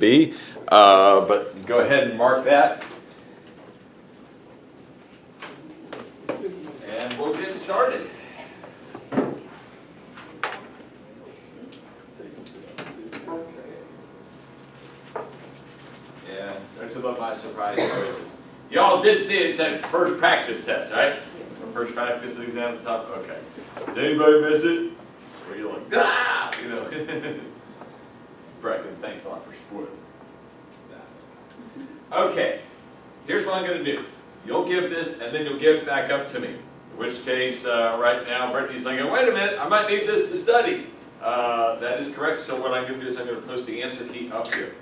be, but go ahead and mark that. And we'll get started. Yeah, don't you love my surprise choices? Y'all did see it said first practice test, right? First practice exam at the top. Okay. Did anybody miss it? Or you're like, ah, you know. Bracken, thanks a lot for spoiling that. Okay, here's what I'm going to do. You'll give this, and then you'll give it back up to me. In which case, right now, Brittany's thinking, wait a minute, I might need this to study. That is correct, so what I'm going to do is I'm going to post the answer key up here.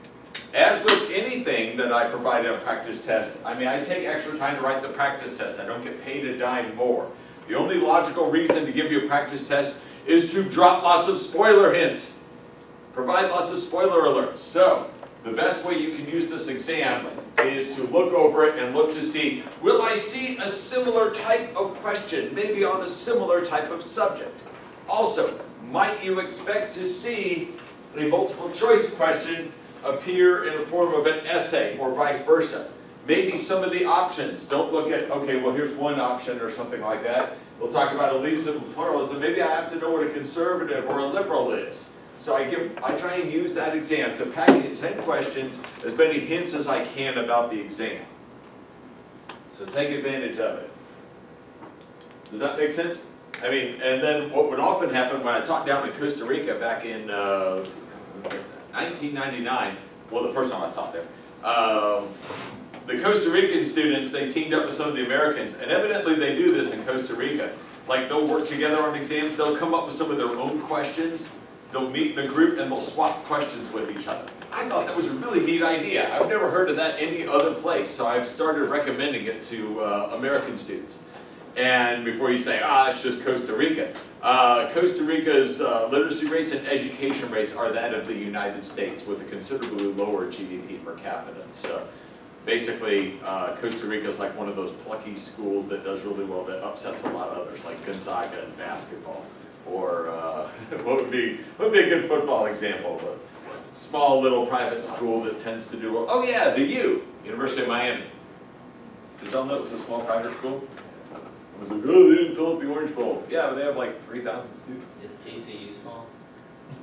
As with anything that I provide in a practice test, I mean, I take extra time to write the practice test. I don't get paid a dime more. The only logical reason to give you a practice test is to drop lots of spoiler hints. Provide lots of spoiler alerts. So, the best way you can use this exam is to look over it and look to see, will I see a similar type of question, maybe on a similar type of subject? Also, might you expect to see a multiple choice question appear in the form of an essay or vice versa? Maybe some of the options, don't look at, okay, well here's one option or something like that. We'll talk about elitism and pluralism. Maybe I have to know what a conservative or a liberal is. So I try and use that exam to pack in 10 questions, as many hints as I can about the exam. So take advantage of it. Does that make sense? I mean, and then what would often happen when I taught down in Costa Rica back in 1999, well, the first time I taught there, the Costa Rican students, they teamed up with some of the Americans, and evidently they do this in Costa Rica. Like, they'll work together on exams, they'll come up with some of their own questions, they'll meet in a group, and they'll swap questions with each other. I thought that was a really neat idea. I've never heard of that any other place, so I've started recommending it to American students. And before you say, it's just Costa Rica. Costa Rica's literacy rates and education rates are that of the United States, with a considerably lower GDP per capita. So basically, Costa Rica is like one of those plucky schools that does really well, that upsets a lot of others, like Gonzaga in basketball. Or what would be a good football example? A small little private school that tends to do well. Oh yeah, the University of Miami. Did y'all know it's a small private school? I was like, oh, they didn't fill up the Orange Bowl. Yeah, but they have like 3,000 students. Is TCU small?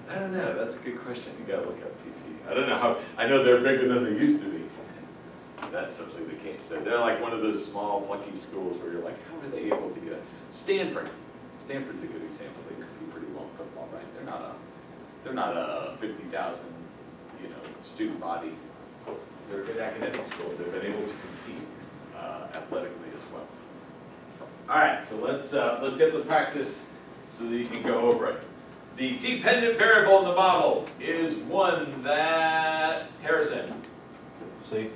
I don't know. That's a good question. You gotta look up TCU. I don't know how. I know they're bigger than they used to be. That's simply the case. So they're like one of those small, plucky schools where you're like, how are they able to get it? Stanford. Stanford's a good example. They compete pretty well in football, right? They're not a 50,000, student body. They're a good academic school. They've been able to compete athletically as well. All right, so let's get the practice so that you can go over it. The dependent variable in the model is one that Harrison. See?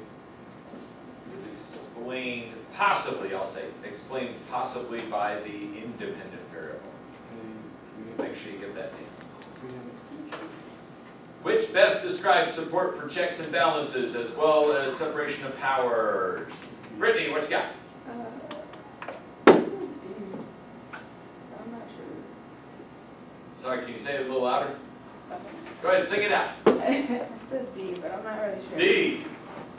Is explained possibly, I'll say, explained possibly by the independent variable. So make sure you get that name. Which best describes support for checks and balances as well as separation of powers? Brittany, what you got? I'm not sure. Sorry, can you say it a little louder? Go ahead, sing it out. I said D, but I'm not really sure. D.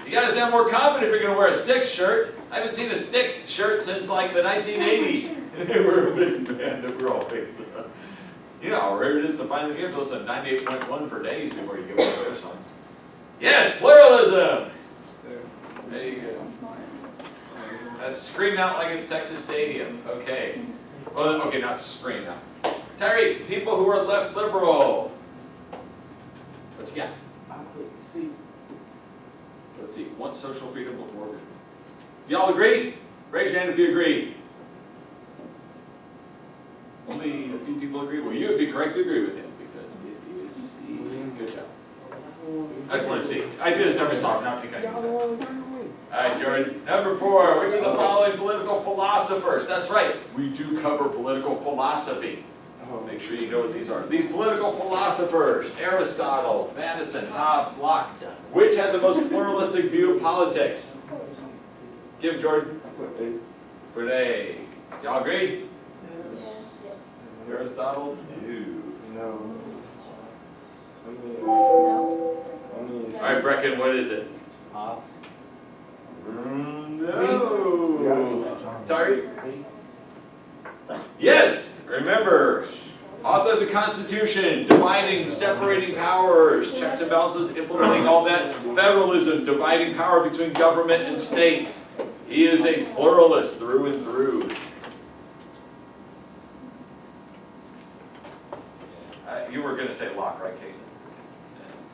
You gotta sound more confident if you're gonna wear a Styx shirt. I haven't seen a Styx shirt since like the 1980s. We're a big band that we're all big. You know how rare it is to find the gift. Listen, 98.1 for days before you get one of their songs. Yes, pluralism! There you go. I'm smart. That's scream out like it's Texas Stadium. Okay. Well, okay, not scream out. Terry, people who are left liberal. What you got? I put C. Let's see. Want social freedom before. Y'all agree? Raise your hand if you agree. Only a few people agree. Well, you would be correct to agree with him because it is C. Good job. I just want to see. I do this every song, not picking on you. All right, Jordan. Number 4. Which of the following political philosophers? That's right. We do cover political philosophy. Make sure you know what these are. These political philosophers: Aristotle, Madison, Hobbes, Locke. Which had the most pluralistic view of politics? Give Jordan. Put A. Y'all agree? Yes. Aristotle? No. No. All right, Brecken, what is it? Ox. No. Sorry? Yes, remember, authors of the Constitution, dividing, separating powers, checks and balances, implementing all that. Federalism, dividing power between government and state. He is a pluralist through and through. You were going to say Locke, right, Kate? That's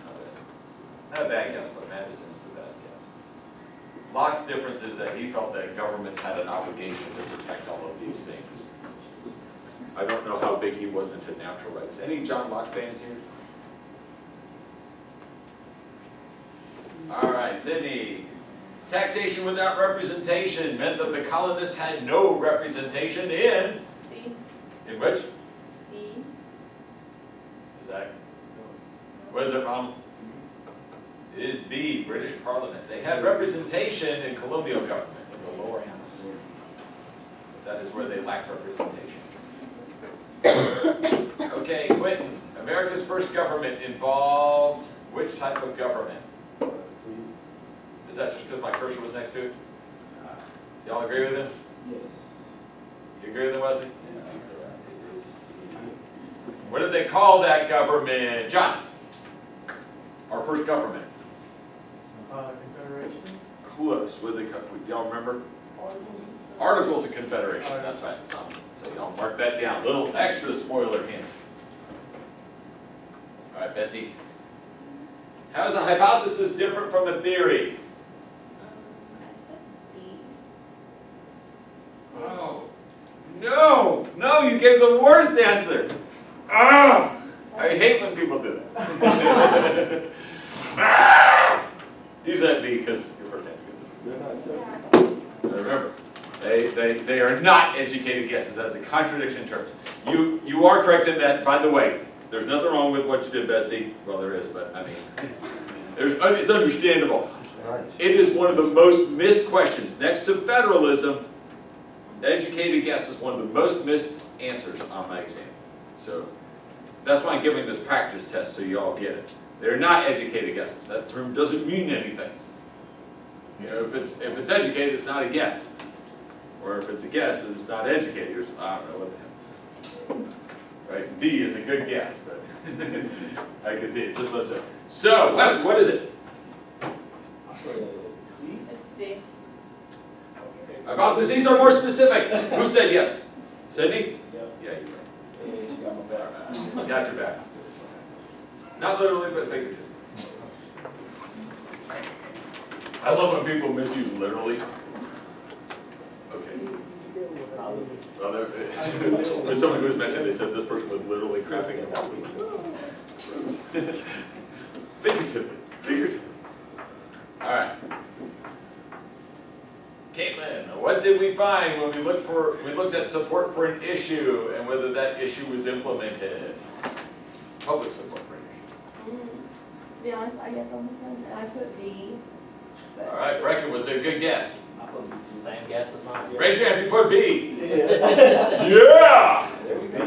not a bad guess, but Madison's the best guess. Locke's difference is that he felt that governments had an obligation to protect all of these things. I don't know how big he was into natural rights. Any John Locke fans here? All right, Sydney. Taxation without representation meant that the colonists had no representation in... C. In which? C. Is that... What is it, Mom? It is B, British Parliament. They had representation in colonial government, in the lower house. But that is where they lacked representation. Okay, Quentin. America's first government involved which type of government? Is that just because my cursor was next to it? Y'all agree with him? Yes. You agree with him, Wesley? Yeah. What did they call that government? John? Our first government. Confederation. Close. What did they call? Y'all remember? Articles of Confederation. That's right. So y'all mark that down. Little extra spoiler hint. All right, Betsy. How is a hypothesis different from a theory? I said B. Oh, no, no, you gave the worst answer. Ah, I hate when people do that. Ah! You said B because you're first hand. Remember, they are not educated guesses. That's a contradiction in terms. You are correct in that, by the way. There's nothing wrong with what you did, Betsy. Well, there is, but I mean, it's understandable. It is one of the most missed questions. Next to federalism, educated guess is one of the most missed answers on my exam. So that's why I'm giving this practice test so you all get it. They're not educated guesses. That term doesn't mean anything. You know, if it's educated, it's not a guess. Or if it's a guess, it's not educated. I don't know what the hell. Right? B is a good guess, but I can see it. Just listen. So, Wes, what is it? C. It's C. About the C's are more specific. Who said yes? Sydney? Yep. Yeah, you're right. Yeah, she got my back. Got your back. Not literally, but figuratively. I love when people misuse literally. Okay. Well, there's someone who was mentioned, they said this person was literally crossing a line. Figuratively. All right. Caitlin, what did we find when we looked at support for an issue and whether that issue was implemented? Public support for an issue. To be honest, I guess on this one, I put B. But All right, Brecken was a good guess. I put same guess as mine. Raise your hand if you put B. Yeah. Yeah! There we go.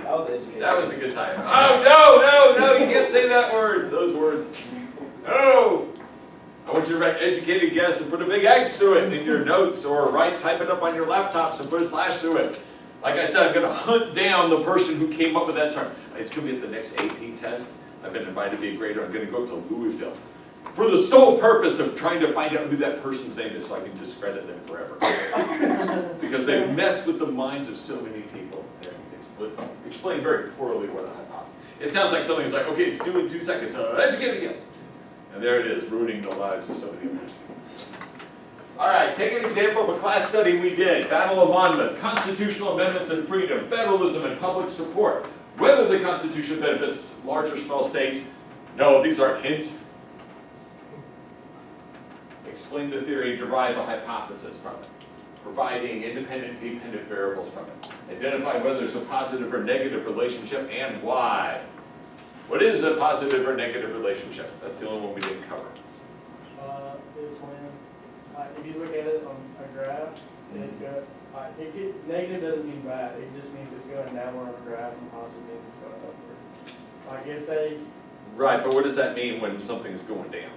I was educated. That was a good time. Oh, no, you can't say that word, those words. No! I want you to write educated guess and put a big X through it in your notes or type it up on your laptops and put a slash through it. Like I said, I'm going to hunt down the person who came up with that term. It's going to be at the next AP test. I've been invited to be a grader. I'm going to go to Louisville for the sole purpose of trying to find out who that person's name is so I can discredit them forever. Because they've messed with the minds of so many people. They explain very poorly what I thought. It sounds like something's like, okay, it's due in 2 seconds. Educated guess. And there it is, ruining the lives of so many people. All right, take an example of a class study we did. Battle of Monmouth, constitutional amendments and freedom, federalism and public support. Whether the Constitution benefits large or small states. No, these aren't hints. Explain the theory, derive a hypothesis from it. Providing independent and dependent variables from it. Identify whether there's a positive or negative relationship and why. What is a positive or negative relationship? That's the only one we didn't cover. Is when, if you look at it on a graph, it's going, negative doesn't mean bad, it just means it's going downward on a graph, and positive means it's going upward. Like if say Right, but what does that mean when something is going down?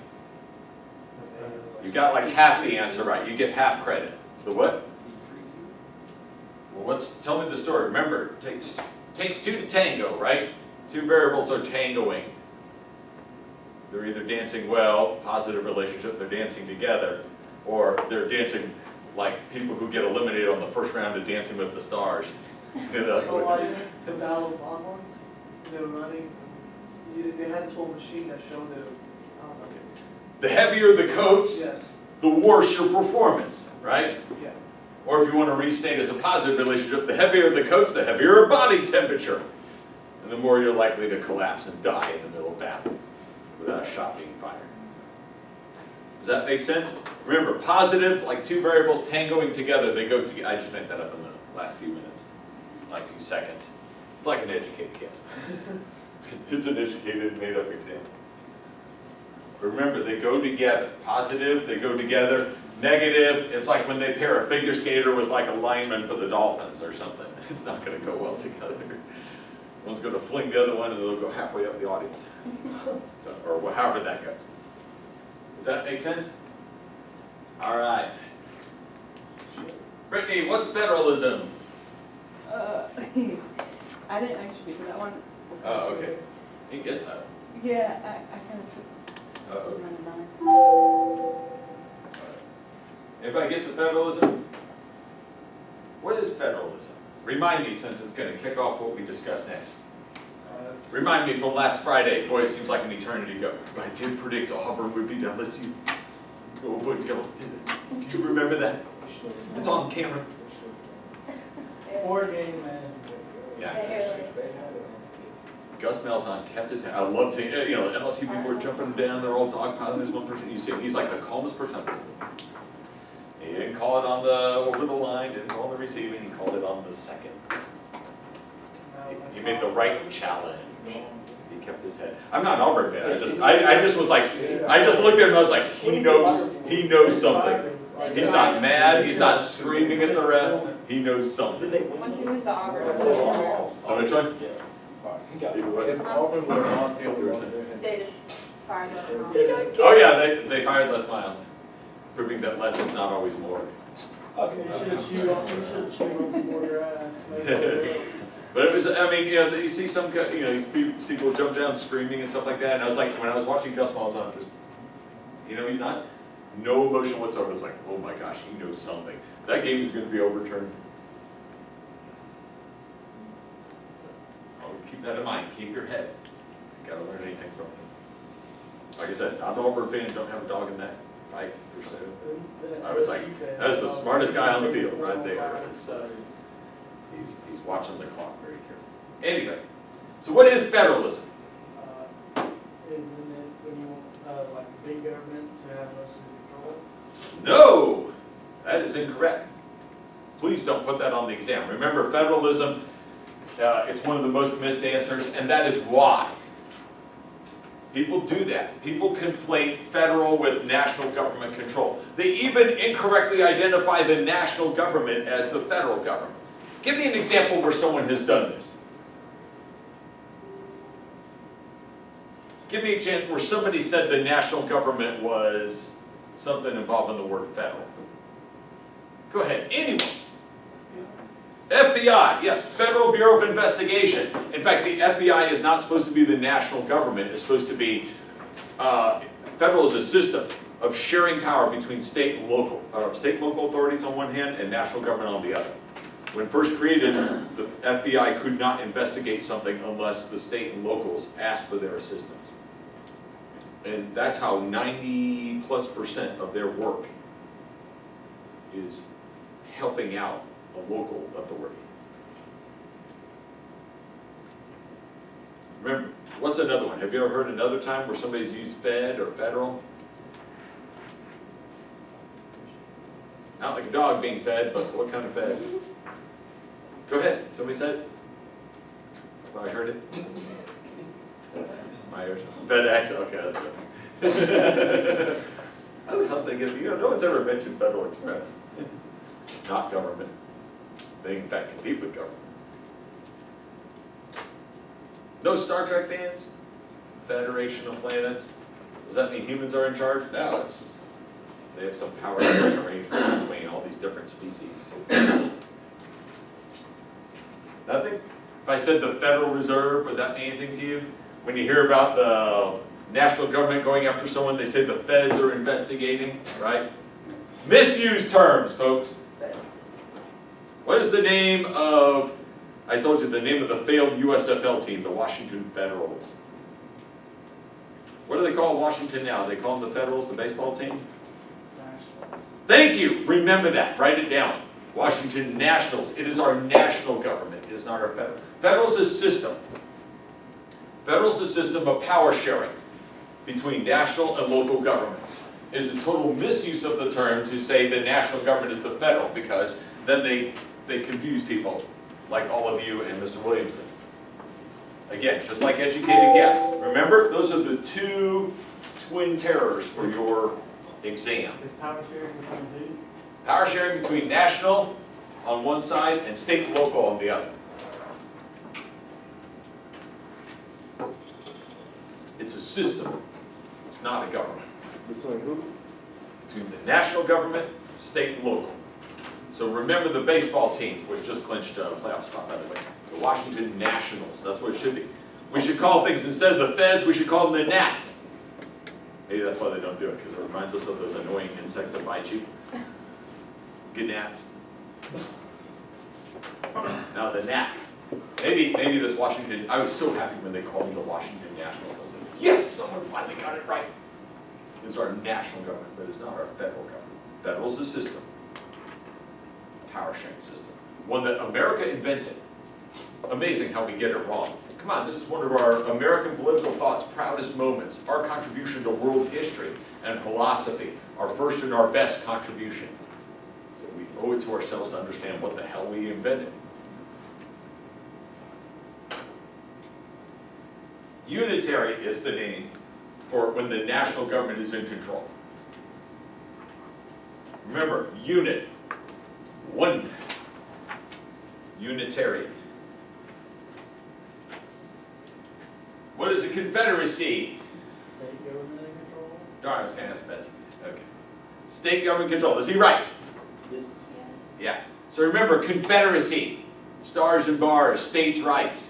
You got like half the answer right, you get half credit. The what? Well, tell me the story. Remember, it takes two to tango, right? Two variables are tangoing. They're either dancing well, positive relationship, they're dancing together, or they're dancing like people who get eliminated on the first round of Dancing with the Stars. You know, So like the Battle of Longhorn, they were running, they had this whole machine that showed the, the heavier the coats, yes, the worse your performance, right? yeah. Or if you want to restate as a positive relationship, the heavier the coats, the heavier your body temperature. And the more you're likely to collapse and die in the middle of battle without a shot being fired. Does that make sense? Remember, positive, like two variables tangoing together, they go together. I just made that up in the last few minutes, like few seconds. It's like an educated guess. It's an educated, made-up example. Remember, they go together. Positive, they go together. Negative, it's like when they pair a figure skater with like a lineman for the Dolphins or something. It's not going to go well together. One's going to fling the other one and it'll go halfway up the audience. So, or however that goes. Does that make sense? All right. Brittany, what's federalism? I didn't actually get to that one. Oh, okay. You get that. Yeah, I kind of took Uh-oh. mine. Everybody get to federalism? What is federalism? Remind me, since it's going to kick off what we discuss next. Remind me from last Friday. Boy, it seems like an eternity ago. But I did predict Auburn would beat LSU. Oh boy, Gillis did it. Do you remember that? It's on camera. Game, man. Yeah. Gus Malzahn kept his head. I love seeing, you know, the LSU people were jumping down. They're all dogpiling this one person. You see, he's like the calmest person I've ever seen. He didn't call it on the over the line. Didn't call it on the receiving. He called it on the second. He made the right challenge. He kept his head. I'm not an Auburn fan. I just was like, I just looked at him and I was like, he knows something. He's not mad. He's not screaming at the ref. He knows something. Once you lose the Auburn, Oh, which one? If Auburn would have lost, they would have lost their head. they just fired up. Oh yeah, they fired Les Miles, proving that less is not always more. You should chew on more grass. But it was, I mean, you know, you see some, you know, these people jump down screaming and stuff like that, and I was like, when I was watching Gus Malzahn, just, you know, he's not, no emotion whatsoever. I was like, oh my gosh, he knows something. That game is going to be overturned. So, always keep that in mind. Keep your head. You gotta learn anything from it. Like I said, I'm an Auburn fan. Don't have a dog in that fight per se. I was like, that's the smartest guy on the field right there. It's, he's watching the clock very carefully. Anyway, so what is federalism? Isn't it when you want, like, big government to have most of the control? No, that is incorrect. Please don't put that on the exam. Remember, federalism, it's one of the most missed answers, and that is why. People do that. People conflate federal with national government control. They even incorrectly identify the national government as the federal government. Give me an example where someone has done this. Give me an example where somebody said the national government was something involving the word federal. Go ahead, anyone. FBI, yes, Federal Bureau of Investigation. In fact, the FBI is not supposed to be the national government. It's supposed to be, federal is a system of sharing power between state and local authorities on one hand and national government on the other. When first created, the FBI could not investigate something unless the state and locals asked for their assistance. And that's how 90+% of their work is helping out a local authority. Remember, what's another one? Have you ever heard another time where somebody's used Fed or federal? Not like a dog being fed, but what kind of fed? Go ahead, somebody said? Well, I heard it. My ears. FedEx, okay, that's good. How the hell did they get, you know, no one's ever mentioned Federal Express. Not government. They in fact compete with government. No Star Trek fans? Federation of planets. Does that mean humans are in charge? No, they have some power sharing arrangement between all these different species. Nothing? If I said the Federal Reserve, would that mean anything to you? When you hear about the national government going after someone, they say the feds are investigating, right? Misused terms, folks. What is the name of, I told you the name of the failed USFL team, the Washington Federals. What do they call Washington now? They call them the Federals, the baseball team? National. Thank you, remember that, write it down. Washington Nationals, it is our national government, it is not our federal. Federal is a system. Federal is a system of power sharing between national and local governments. It is a total misuse of the term to say the national government is the federal, because then they confuse people, like all of you and Mr. Williamson. Again, just like educated guess. Remember, those are the two twin terrors for your exam. Is power sharing between who? Power sharing between national on one side and state and local on the other. It's a system, it's not a government. Between who? Between the national government, state and local. So remember the baseball team, which just clinched a playoff spot, by the way. The Washington Nationals, that's what it should be. We should call things, instead of the feds, we should call them the gnats. Maybe that's why they don't do it, because it reminds us of those annoying insects that bite you. Gnats. Now the gnats. Maybe this Washington, I was so happy when they called me the Washington Nationals. I was like, yes, someone finally got it right. It's our national government, but it's not our federal government. Federal is a system. Power sharing system. One that America invented. Amazing how we get it wrong. Come on, this is one of our American political thought's proudest moments. Our contribution to world history and philosophy. Our first and our best contribution. So we owe it to ourselves to understand what the hell we invented. Unitary is the name for when the national government is in control. Remember, unit. One. Unitary. What is a confederacy? State government in control? Darn, I was going to ask Betsy. Okay. State government control. Is he right? Yes. Yes. Yeah. So remember, confederacy. Stars and bars, states' rights.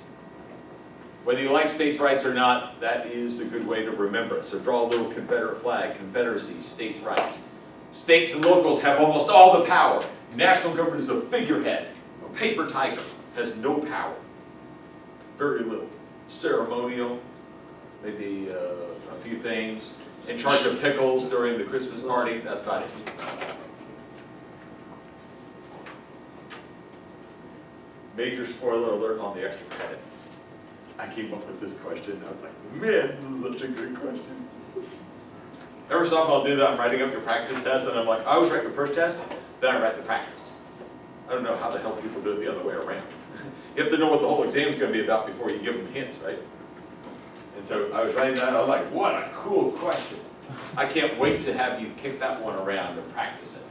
Whether you like states' rights or not, that is a good way to remember it. So draw a little Confederate flag, confederacy, states' rights. States and locals have almost all the power. National government is a figurehead. A paper tiger has no power. Very little. Ceremonial, maybe a few things. In charge of pickles during the Christmas party, that's about it. Major spoiler alert on the extra credit. I came up with this question. I was like, man, this is such a good question. Every so often I'll do that. I'm writing up your practice test, and I'm like, I always write your first test, then I write the practice. I don't know how the hell people do it the other way around. You have to know what the whole exam's going to be about before you give them hints, right? And so I was writing that. I was like, what a cool question. I can't wait to have you kick that one around and practice it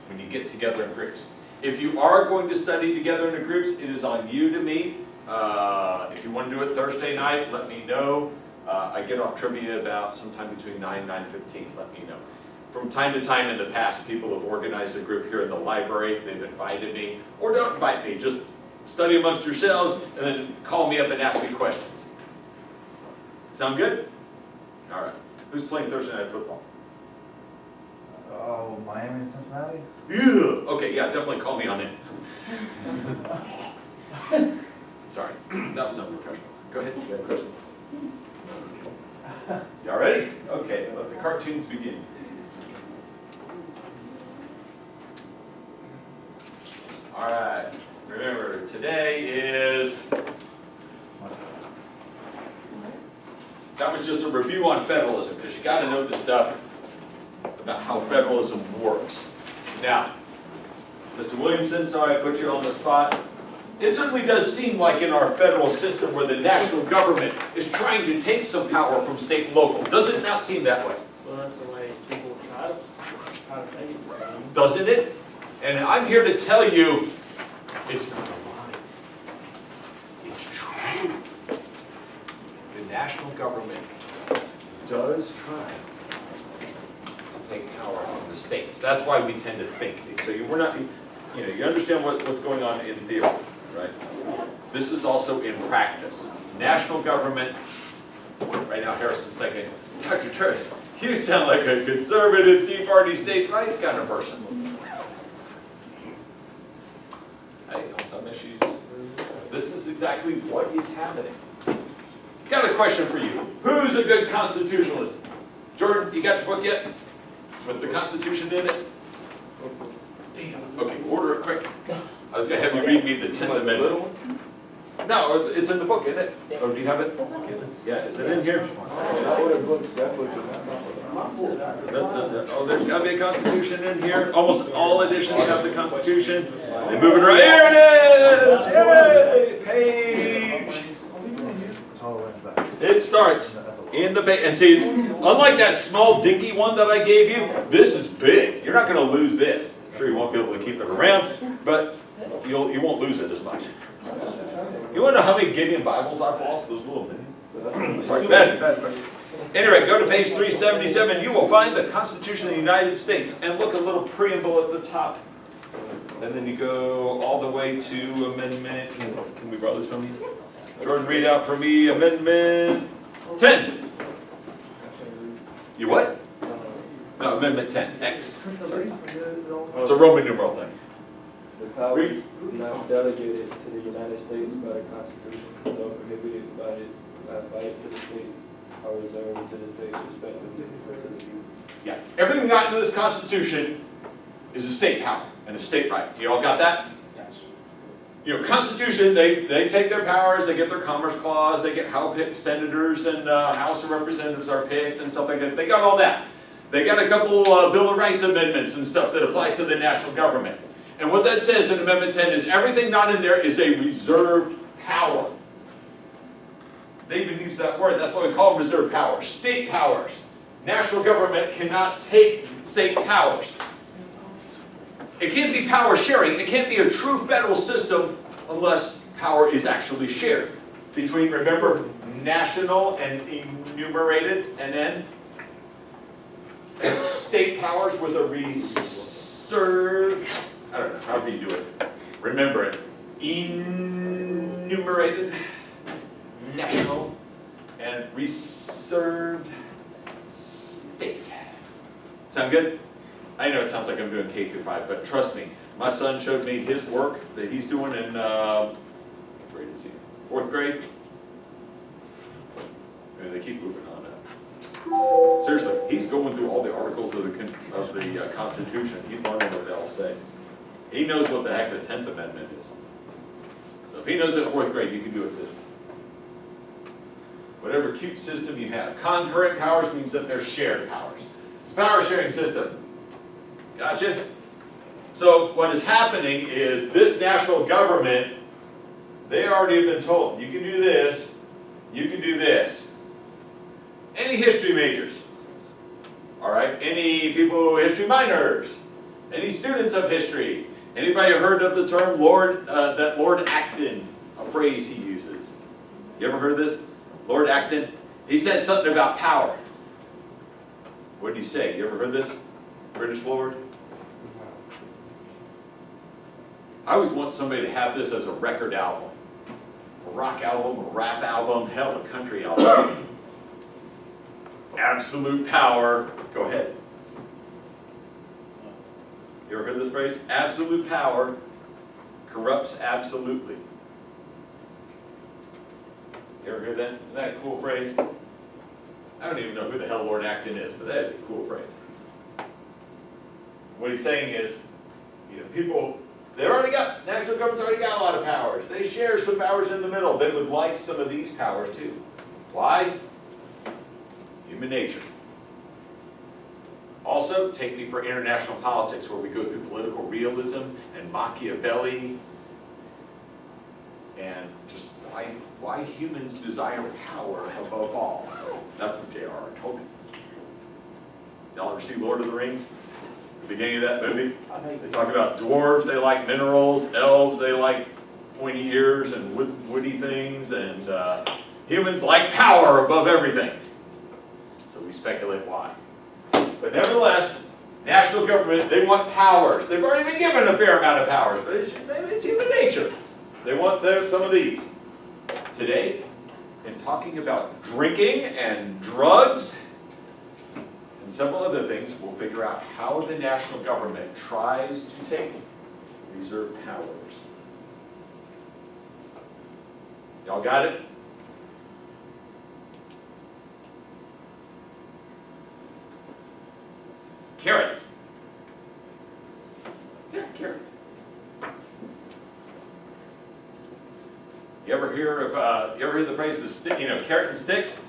when you get together in groups. If you are going to study together in groups, it is on you to meet. If you want to do it Thursday night, let me know. I get off trivia about sometime between 9 and 9:15. Let me know. From time to time in the past, people have organized a group here in the library. They've invited me, or don't invite me. Just study amongst yourselves, and then call me up and ask me questions. Sound good? All right. Who's playing Thursday night football? Oh, Miami and Cincinnati? Yeah. Okay, yeah, definitely call me on it. Sorry, that was unprofessional. Go ahead, you have questions? Y'all ready? Okay, let the cartoons begin. All right, remember, today is, that was just a review on federalism, because you got to know the stuff about how federalism works. Now, Mr. Williamson, sorry I put you on the spot. It certainly does seem like in our federal system where the national government is trying to take some power from state and local. Does it not seem that way? Well, that's the way people try to make it. Doesn't it? And I'm here to tell you, it's not a lie. It's true. The national government take power from the states. That's why we tend to think. So we're not, you understand what's going on in theory, right? This is also in practice. National government, right now Harrison's thinking, Dr. Turris, you sound like a conservative Tea Party states' rights kind of person. Hey, don't tell me this is exactly what is happening. Got a question for you. Who's a good constitutionalist? Jordan, you got your book yet? With the Constitution in it? Damn. Okay, order it quick. I was going to have you read me the 10th Amendment. No, it's in the book, isn't it? Or do you have it? Yeah, is it in here? Oh, there's got to be a Constitution in here. Almost all editions have the Constitution. They move it around. Here it is! Yay! Page. It starts in the page. And see, unlike that small dinky one that I gave you, this is big. You're not going to lose this. Sure, you won't be able to keep it around, but you won't lose it as much. You want to know how many Gideon Bibles I've lost? Those little mini. Sorry, bad. Anyway, go to page 377. You will find the Constitution of the United States, and look a little preamble at the top. And then you go all the way to amendment. Can we borrow this from you? Jordan, read out for me Amendment 10. You what? No, Amendment 10. X. Sorry. It's a Roman numeral thing. The powers not delegated to the United States by the Constitution, nor prohibited by it to the states, are reserved to the states respectively to the people. Yeah. Everything not into this Constitution is a state power and a state right. You all got that? Constitution, they take their powers, they get their Commerce Clause, they get how senators and House of Representatives are picked and stuff like that. They got all that. They got a couple Bill of Rights amendments and stuff that apply to the national government. And what that says in Amendment 10 is everything not in there is a reserved power. They even use that word. That's why we call them reserved powers. State powers. National government cannot take state powers. It can't be power sharing. It can't be a true federal system unless power is actually shared between, remember, national and enumerated, and then state powers with a reserved, I don't know, however you do it. Remember it. Enumerated, national, and reserved state. Sound good? I know it sounds like I'm doing K through 5, but trust me, my son showed me his work that he's doing in, what grade is he? 4th grade? And they keep moving on now. Seriously, he's going through all the articles of the Constitution. He's learning what they all say. He knows what the heck the 10th Amendment is. So if he knows it in 4th grade, you can do it this way. Whatever cute system you have. Concurrent powers means that they're shared powers. It's a power sharing system. Gotcha? So what is happening is this national government, they already have been told, you can do this, you can do this. Any history majors? All right, any people, history minors? Any students of history? Anybody heard of the term Lord Acton, a phrase he uses? You ever heard of this? Lord Acton? He said something about power. What did he say? You ever heard this? British Lord? I always want somebody to have this as a record album. A rock album, a rap album, hell, a country album. Absolute power. Go ahead. You ever heard this phrase? Absolute power corrupts absolutely. You ever heard that? Isn't that a cool phrase? I don't even know who the hell Lord Acton is, but that is a cool phrase. What he's saying is, people, national government's already got a lot of powers. They share some powers in the middle. They would like some of these powers too. Why? Human nature. Also, take me for international politics, where we go through political realism and Machiavelli and just why humans desire power above all. That's what J.R.R. Tolkien. Y'all ever see Lord of the Rings? The beginning of that movie, they talk about dwarves, they like minerals, elves, they like pointy ears and woody things, and humans like power above everything. So we speculate why. But nevertheless, national government, they want powers. They've already been given a fair amount of powers, but it's human nature. They want some of these. Today, in talking about drinking and drugs and several other things, we'll figure out how the national government tries to take reserve powers. Y'all got it? Carrots. Yeah, carrots. You ever hear the phrase carrot and sticks?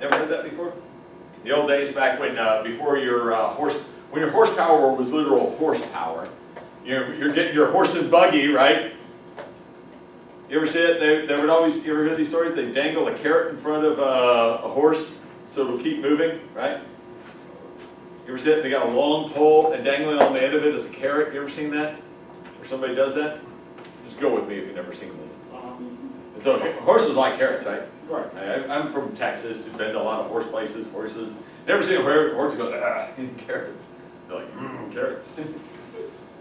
Never heard that before? In the old days, back when before when your horsepower was literal horsepower, you're getting your horse and buggy, right? You ever see it? They would always, you ever hear these stories? They dangle a carrot in front of a horse so it'll keep moving, right? You ever see it? They got a long pole and dangling on the end of it is a carrot. You ever seen that? Or somebody does that? Just go with me if you've never seen this. And so horses like carrots, right? Right. I'm from Texas. I've been to a lot of horse places, horses. Never seen a horse go, carrots. They're like, carrots.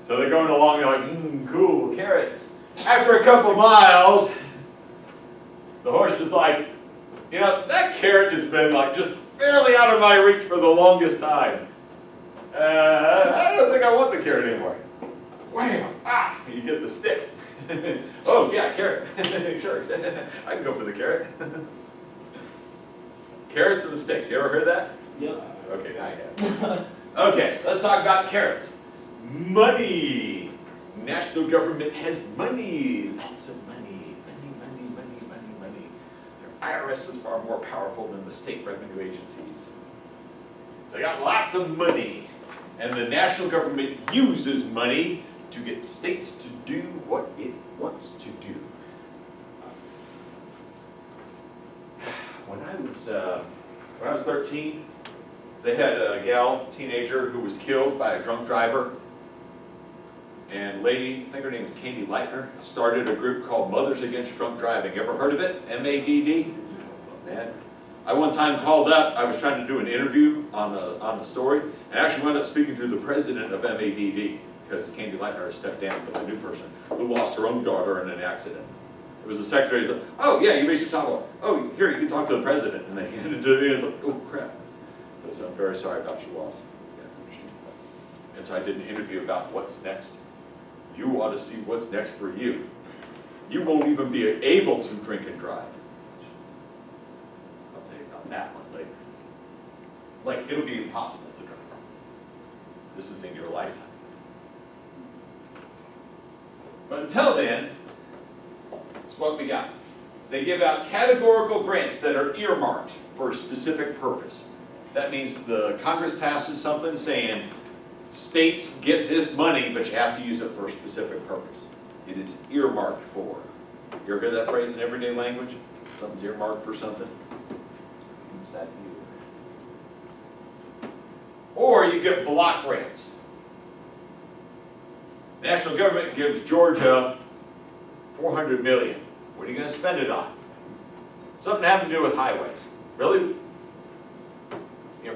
So they're going along, they're like, cool, carrots. After a couple miles, the horse is like, that carrot has been like just barely out of my reach for the longest time. I don't think I want the carrot anymore. Wham! You get the stick. Oh yeah, carrot. Sure, I can go for the carrot. Carrots and the sticks. You ever heard that? Yep. Okay, I have. Okay, let's talk about carrots. Money. National government has money. Lots of money. Money. Their IRS is far more powerful than the state revenue agencies. They got lots of money. And the national government uses money to get states to do what it wants to do. When I was 13, they had a teenager who was killed by a drunk driver. And lady, I think her name was Candy Lightner, started a group called Mothers Against Drunk Driving. You ever heard of it? MADD? Man. I one time called up, I was trying to do an interview on the story, and I actually wound up speaking to the president of MADD, because Candy Lightner had stepped down with a new person who lost her own daughter in an accident. It was the secretary who said, oh yeah, you made your talk about, oh, here, you can talk to the president. And they handed it to me, and it's like, oh crap. So I'm very sorry about your loss. Yeah, and so I did an interview about what's next. You ought to see what's next for you. You won't even be able to drink and drive. I'll tell you about that one later. Like, it'll be impossible to drive. This is in your lifetime. But until then, it's what we got. They give out categorical grants that are earmarked for a specific purpose. That means the Congress passes something saying, states get this money, but you have to use it for a specific purpose. It is earmarked for. You ever hear that phrase in everyday language? Something's earmarked for something. Who's that you? Or you get block grants. National government gives Georgia $400 million. What are you going to spend it on? Something having to do with highways. Really?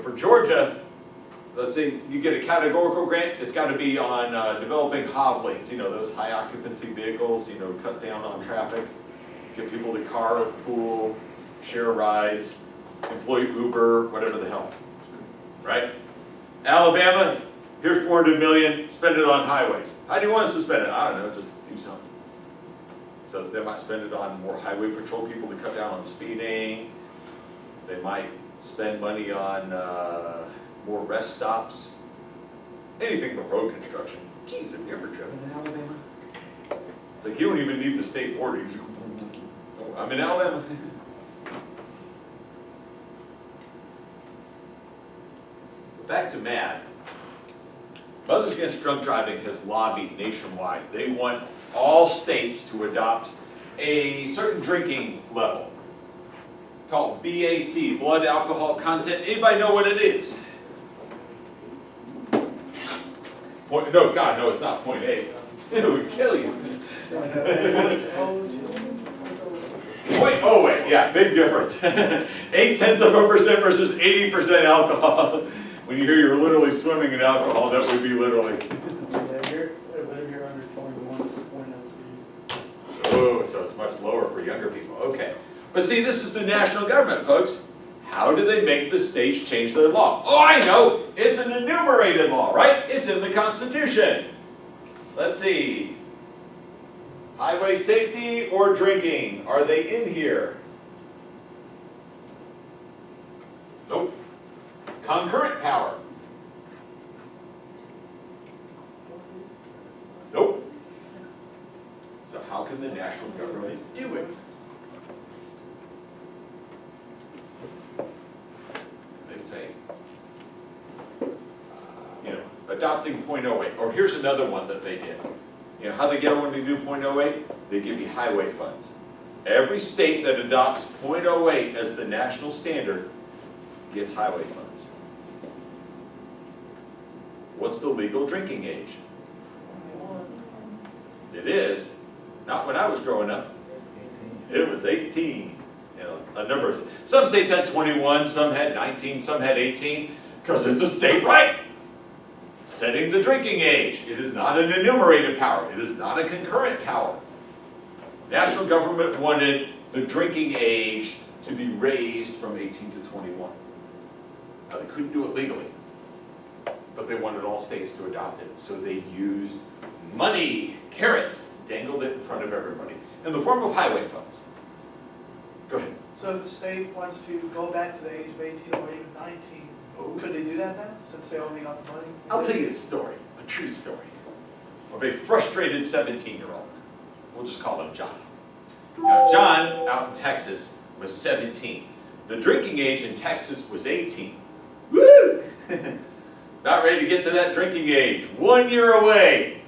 For Georgia, let's say you get a categorical grant, it's got to be on developing HOV lanes, those high occupancy vehicles, cut down on traffic, get people to carpool, share rides, employ Uber, whatever the hell, right? Alabama, here's $400 million, spend it on highways. How do you want us to spend it? I don't know, just do something. So they might spend it on more highway patrol people to cut down on speeding. They might spend money on more rest stops, anything but road construction. Geez, have you ever driven in Alabama? It's like you don't even need the state border. You just go, oh, I'm in Alabama. Back to MAD. Mothers Against Drunk Driving has lobbied nationwide. They want all states to adopt a certain drinking level called BAC, blood alcohol content. Anybody know what it is? No, God, no, it's not 0.8. It would kill you. 0.08, yeah, big difference. 0.8% versus 80% alcohol. When you hear you're literally swimming in alcohol, that would be literally. Yeah, if you're under 21, it's 0.02. Oh, so it's much lower for younger people. Okay. But see, this is the national government, folks. How do they make the states change their law? Oh, I know. It's an enumerated law, right? It's in the Constitution. Let's see. Highway safety or drinking? Are they in here? Nope. Concurrent power? Nope. So how can the national government do it? They say, adopting .08, or here's another one that they did. You know how they get everyone to do .08? They give you highway funds. Every state that adopts .08 as the national standard gets highway funds. What's the legal drinking age? It is. Not when I was growing up. It was 18. You know, a number of, some states had 21, some had 19, some had 18, because it's a state right. Setting the drinking age. It is not an enumerated power. It is not a concurrent power. National government wanted the drinking age to be raised from 18 to 21. Now they couldn't do it legally, but they wanted all states to adopt it. So they used money, carrots, dangled it in front of everybody in the form of highway funds. Go ahead. So if the state wants to go back to the age of 18 or even 19, could they do that then, since they only got the money? I'll tell you a story, a true story, of a frustrated 17-year-old. We'll just call him John. Now, John, out in Texas, was 17. The drinking age in Texas was 18. Woo! About ready to get to that drinking age. 1 year away.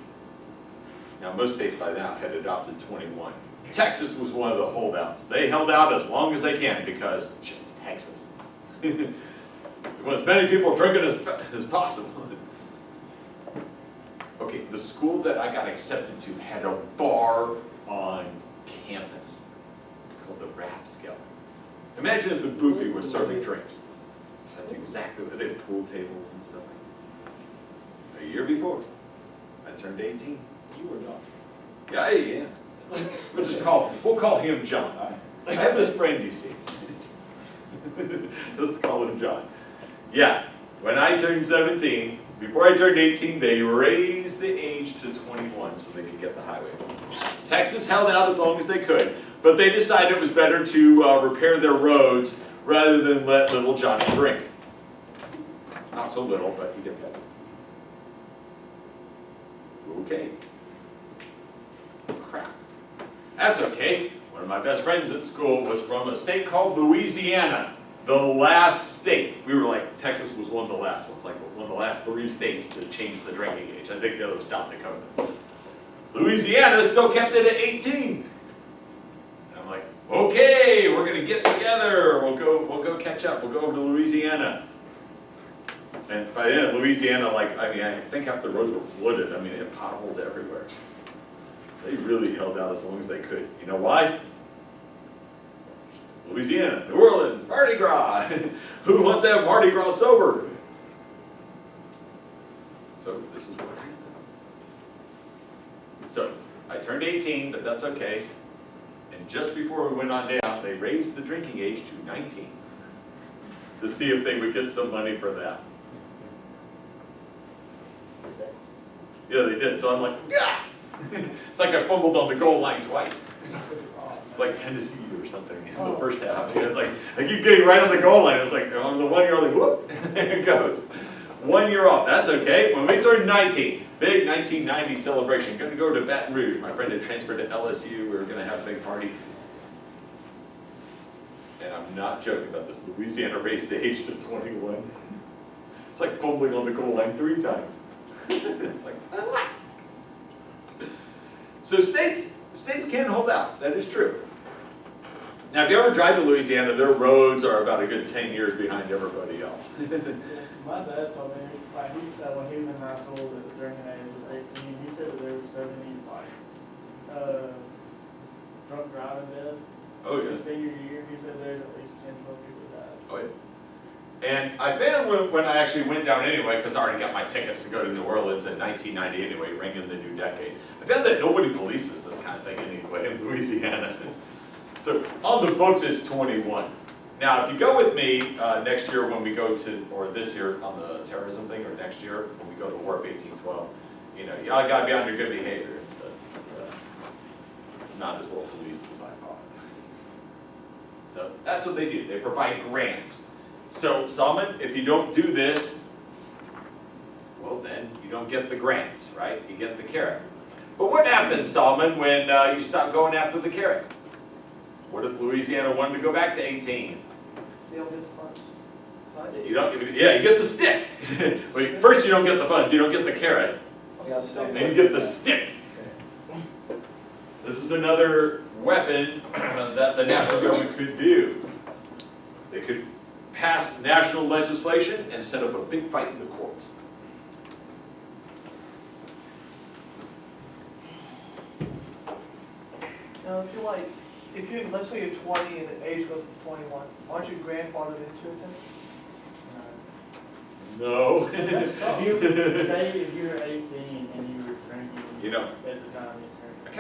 Now, most states by now had adopted 21. Texas was one of the holdouts. They held out as long as they can because it's Texas. They want as many people drinking as possible. Okay, the school that I got accepted to had a bar on campus. It's called the Rathskeller. Imagine if the Boopy was serving drinks. That's exactly what they had, pool tables and stuff like that. A year before, I turned 18. You were not. Yeah, yeah. We'll call him John. I have this friend, you see. Let's call him John. Yeah, when I turned 17, before I turned 18, they raised the age to 21 so they could get the highway funds. Texas held out as long as they could, but they decided it was better to repair their roads rather than let little Johnny drink. Not so little, but you get that. Okay. Crap. That's okay. One of my best friends at school was from a state called Louisiana. The last state. We were like, Texas was one of the last ones, like one of the last 3 states to change the drinking age. I think the other was South Dakota. Louisiana still kept it at 18. And I'm like, okay, we're gonna get together. We'll go catch up. We'll go over to Louisiana. And by then, Louisiana, I think half the roads were flooded. I mean, they had potholes everywhere. They really held out as long as they could. You know why? Louisiana, New Orleans, Mardi Gras. Who wants to have Mardi Gras sober? So this is what I did. So I turned 18, but that's okay. And just before we went on down, they raised the drinking age to 19 to see if they would get some money for that. Yeah, they did. So I'm like, yeah. It's like I fumbled on the goal line twice. Like Tennessee or something in the first half. It's like, I keep getting right on the goal line. It's like, on the 1 year, like, whoop, there it goes. 1 year off, that's okay. When we turned 19, big 1990 celebration. Going to go to Baton Rouge. My friend had transferred to LSU. We were going to have a big party. And I'm not joking about this. Louisiana raised the age to 21. It's like fumbling on the goal line 3 times. It's like, ah. So states can hold out. That is true. Now, if you ever drive to Louisiana, their roads are about a good 10 years behind everybody else. My dad told me, when he was in high school, that the drinking age was 18. He said that there were 70, drunk driving deaths. Oh, yeah. His senior year, he said there's at least 10, 12 people died. Oh, And I found when I actually went down anyway, because I already got my tickets to go to New Orleans in 1990 anyway, ring in the new decade. I found that nobody polices this kind of thing anyway in Louisiana. So on the books it's 21. Now, if you go with me next year when we go to, or this year on the terrorism thing, or next year when we go to War of 1812, you know, y'all gotta be on your good behavior and stuff. Not as well policed as I thought. So that's what they do. They provide grants. So Solomon, if you don't do this, well then you don't get the grants, right? You get the carrot. But what happens, Solomon, when you stop going after the carrot? What if Louisiana wanted to go back to 18? They don't get the funds. Right? You don't, yeah, you get the stick. Wait, first you don't get the funds, you don't get the carrot. Then you get the stick. This is another weapon that the national government could do. They could pass national legislation and set up a big fight in the courts. Now, if you're like, if you're, let's say you're 20 and the age goes to 21, aren't you grandfathered into it then? No. If you, say if you were 18 and you were drinking You know, at the time you turned. I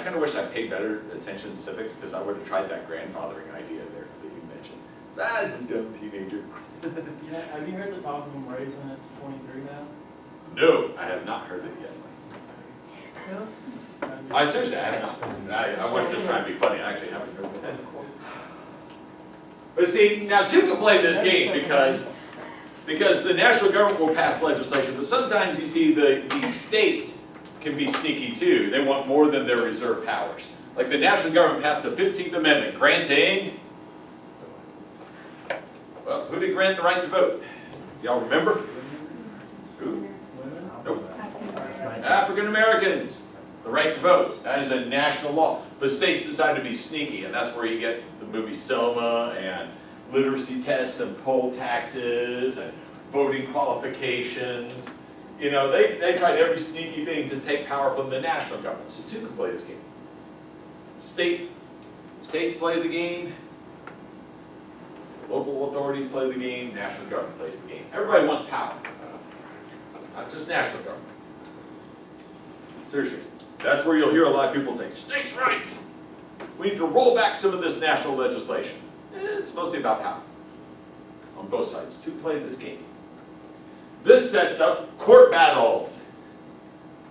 kind of wish I paid better attention to civics because I would have tried that grandfathering idea there that you mentioned. That's a dumb teenager. Yeah, have you heard the talk of them raising it to 23 now? No, I have not heard it yet. Yeah. I seriously, I have not. I wasn't just trying to be funny. I actually haven't heard that. But see, now two can play this game because the national government will pass legislation, but sometimes you see the states can be sneaky too. They want more than their reserve powers. Like the national government passed the 15th Amendment granting, well, who did grant the right to vote? Y'all remember? Who? Nope. African Americans. The right to vote. That is a national law. But states decided to be sneaky, and that's where you get the movie Selma and literacy tests and poll taxes and voting qualifications. You know, they tried every sneaky thing to take power from the national government. So two can play this game. States play the game, local authorities play the game, national government plays the game. Everybody wants power, not just national government. Seriously, that's where you'll hear a lot of people say, states' rights! We need to roll back some of this national legislation. It's mostly about power on both sides. Two play this game. This sets up court battles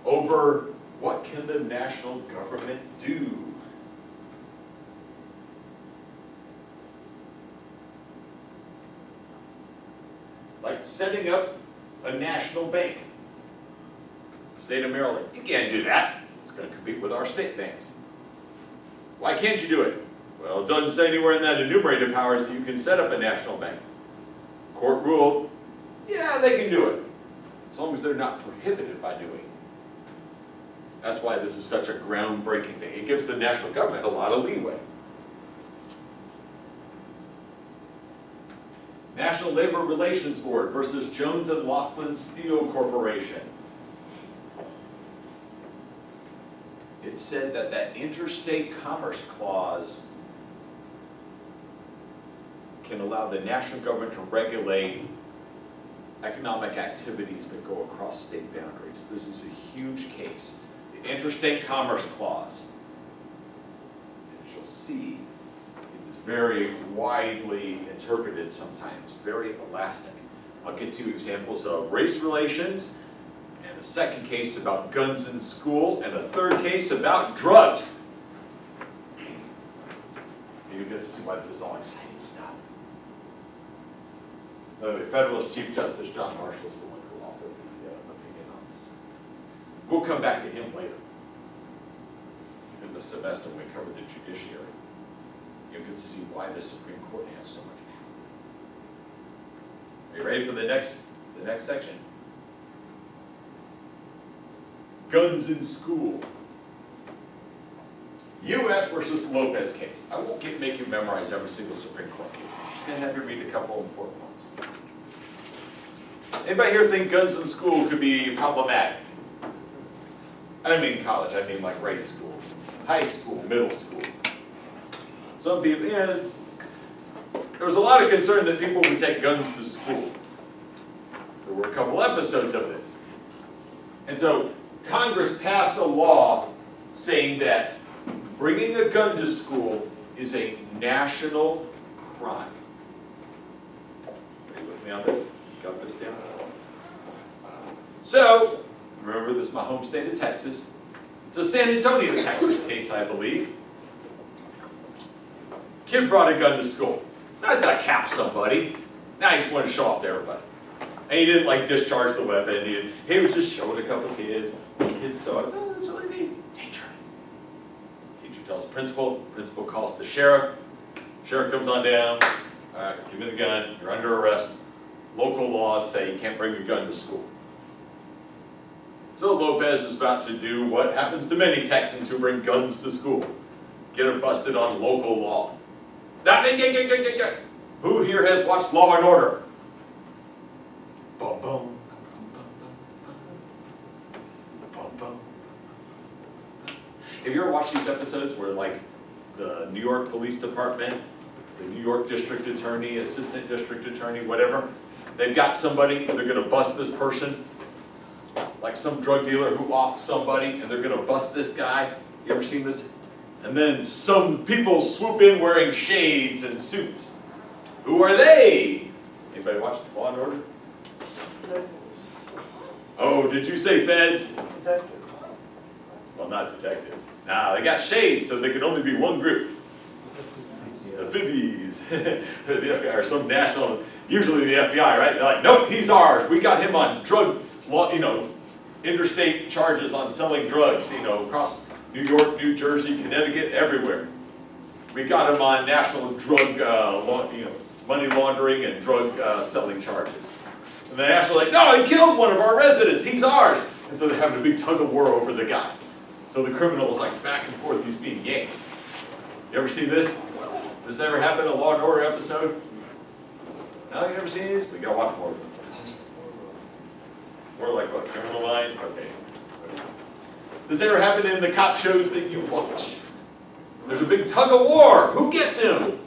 over what can the national government do. Like setting up a national bank. State of Maryland, you can't do that. It's going to compete with our state banks. Why can't you do it? Well, it doesn't say anywhere in that enumerated powers that you can set up a national bank. Court ruled, yeah, they can do it, as long as they're not prohibited by doing it. That's why this is such a groundbreaking thing. It gives the national government a lot of leeway. National Labor Relations Board versus Jones and Laughlin Steel Corporation. It said that that interstate commerce clause can allow the national government to regulate economic activities that go across state boundaries. This is a huge case. The interstate commerce clause, as you'll see, it is very widely interpreted sometimes, very elastic. I'll get to examples of race relations, and a second case about guns in school, and a third case about drugs. You get to see why this is all exciting stuff. The Federalist Chief Justice John Marshall is the one who authored the opinion on this. We'll come back to him later in the semester when we cover the judiciary. You get to see why the Supreme Court has so much power. Are you ready for the next section? Guns in school. U.S. versus Lopez case. I won't make you memorize every single Supreme Court case. I'm just going to have you read a couple important ones. Anybody here think guns in school could be problematic? I don't mean college, I mean like grade school, high school, middle school. Some people, yeah, there was a lot of concern that people would take guns to school. There were a couple episodes of this. And so Congress passed a law saying that bringing a gun to school is a national crime. Are you with me on this? Got this down? So, remember this is my home state of Texas. It's a San Antonio, Texas case, I believe. Kid brought a gun to school. Not to cap somebody. Now he just wanted to show off to everybody. And he didn't like discharge the weapon. He was just showing a couple kids. The kids saw it. Oh, that's really neat. Teacher. Teacher tells the principal. Principal calls the sheriff. Sheriff comes on down. All right, give me the gun. You're under arrest. Local laws say you can't bring a gun to school. So Lopez is about to do what happens to many Texans who bring guns to school. Get her busted on local law. Who here has watched Law and Order? Boom, boom. Boom, boom. Have you ever watched these episodes where, like, the New York Police Department, the New York District Attorney, Assistant District Attorney, whatever, they've got somebody, and they're going to bust this person, like some drug dealer who offed somebody, and they're going to bust this guy. You ever seen this? And then some people swoop in wearing shades and suits. Who are they? Anybody watch Law and Order? Oh, did you say feds? Detective. Well, not detectives. Nah, they got shades, so they can only be one group. Amphibies. The FBI or some national, usually the FBI, right? They're like, nope, he's ours. We got him on drug, interstate charges on selling drugs, across New York, New Jersey, Connecticut, everywhere. We got him on national drug, money laundering and drug selling charges. And the national like, no, he killed one of our residents. He's ours. And so they're having a big tug of war over the guy. So the criminal is like back and forth. He's being yanked. You ever seen this? Does this ever happen in a Law and Order episode? No, you ever seen these? We gotta watch more of them. More like what? Criminal Minds? Okay. Does that ever happen in the cop shows that you watch? There's a big tug of war. Who gets him?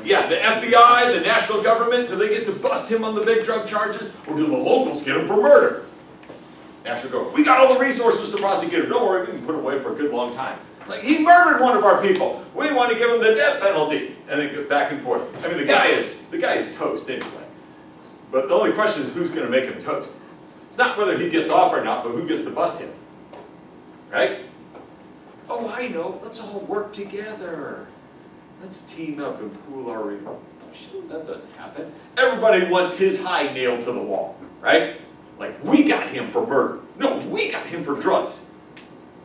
Yeah, the FBI, the national government, do they get to bust him on the big drug charges? Or do the locals get him for murder? National government, we got all the resources to prosecute him. Don't worry, we can put him away for a good long time. Like, he murdered one of our people. We want to give him the death penalty. And they go back and forth. I mean, the guy is toast anyway. But the only question is who's going to make him toast. It's not whether he gets off or not, but who gets to bust him. Right? Oh, I know. Let's all work together. Let's team up and pool our resources. That doesn't happen. Everybody wants his hide nailed to the wall, right? Like, we got him for murder. No, we got him for drugs.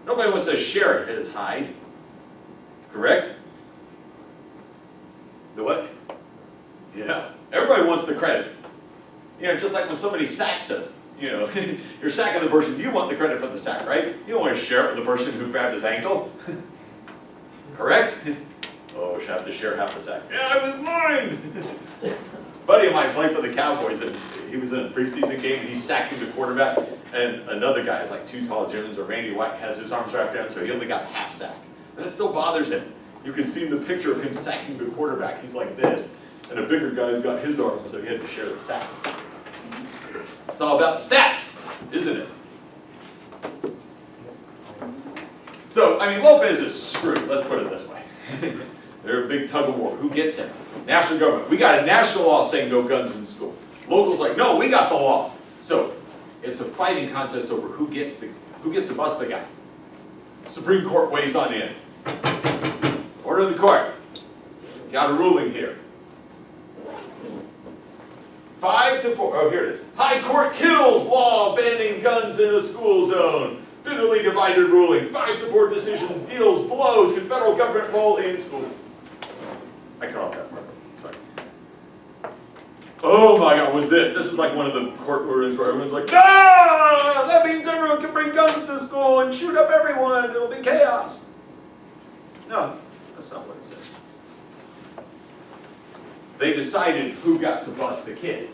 Nobody wants to share his hide. Correct? The what? Yeah. Everybody wants the credit. Just like when somebody sacks him. You're sacking the person, you want the credit for the sack, right? You don't want to share it with the person who grabbed his ankle. Correct? Oh, should have to share half the sack. Yeah, it was mine! Buddy of mine played for the Cowboys, and he was in a preseason game, and he's sacking the quarterback, and another guy is like Too Tall Jones, or Randy White, has his arms wrapped around, so he only got half sack. That still bothers him. You can see in the picture of him sacking the quarterback, he's like this, and a bigger guy's got his arm, so he had to share the sack. It's all about the stats, isn't it? So, Lopez is screwed, let's put it this way. They're a big tug of war. Who gets him? National government. We got a national law saying no guns in school. Locals like, no, we got the law. So, it's a fighting contest over who gets to bust the guy. Supreme Court weighs on in. Order of the court. Got a ruling here. 5-4, oh, here it is. High Court kills law banning guns in a school zone. Bitterly divided ruling. 5-4 decision deals blow to federal government role in school. I cut off that part. Sorry. Oh my God, was this? This is like one of the court rulings where everyone's like, ah, that means everyone can bring guns to school and shoot up everyone. It'll be chaos. No, that's not what it says. They decided who got to bust the kid.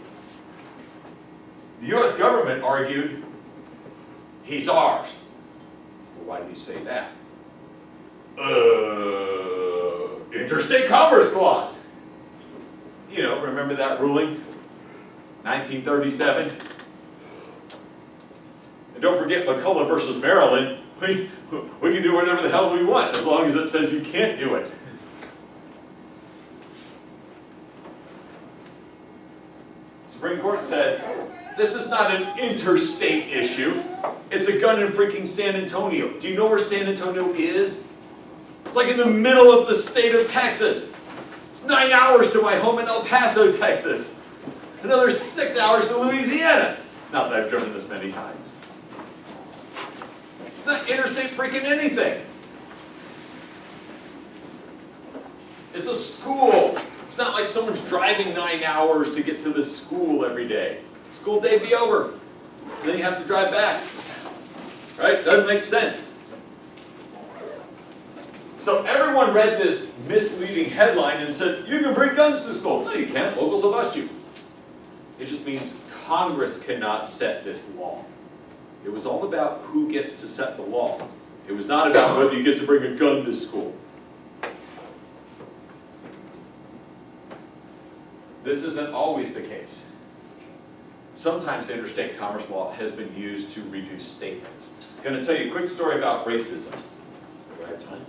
The U.S. government argued, he's ours. Well, why did he say that? Interstate Commerce Clause. You know, remember that ruling? 1937. And don't forget McCullough versus Maryland. We can do whatever the hell we want as long as it says you can't do it. Supreme Court said, this is not an interstate issue. It's a gun in freaking San Antonio. Do you know where San Antonio is? It's like in the middle of the state of Texas. It's 9 hours to my home in El Paso, Texas. Another 6 hours to Louisiana. Not that I've driven this many times. It's not interstate freaking anything. It's a school. It's not like someone's driving 9 hours to get to the school every day. School day be over. Then you have to drive back. Right? Doesn't make sense. So everyone read this misleading headline and said, you can bring guns to school. No, you can't. Locals will bust you. It just means Congress cannot set this law. It was all about who gets to set the law. It was not about whether you get to bring a gun to school. This isn't always the case. Sometimes interstate commerce law has been used to reduce state limits. I'm going to tell you a quick story about racism. Do I have time?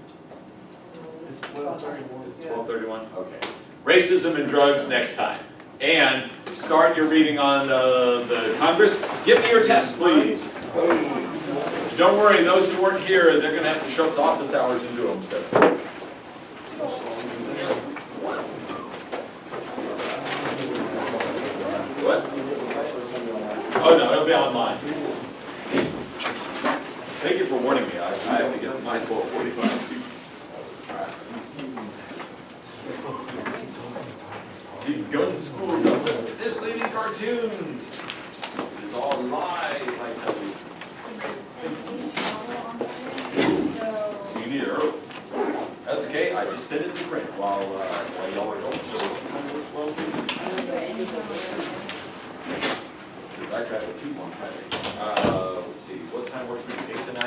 It's 12:31. It's 12:31? Okay. Racism and drugs next time. And start your reading on the Congress. Give me your test, please. Don't worry, those who weren't here, they're going to have to show up to office hours and do them. So. What? Oh no, it'll be online. Thank you for warning me. I have to get my 12:45. Alright, let me see. The gun schools up there. Misleading cartoons. It's all lies, I tell you. So you need it early. That's okay, I just sent it to print while y'all are going, so because I tried it too on Friday. Let's see, what time works for you? 8 to 9?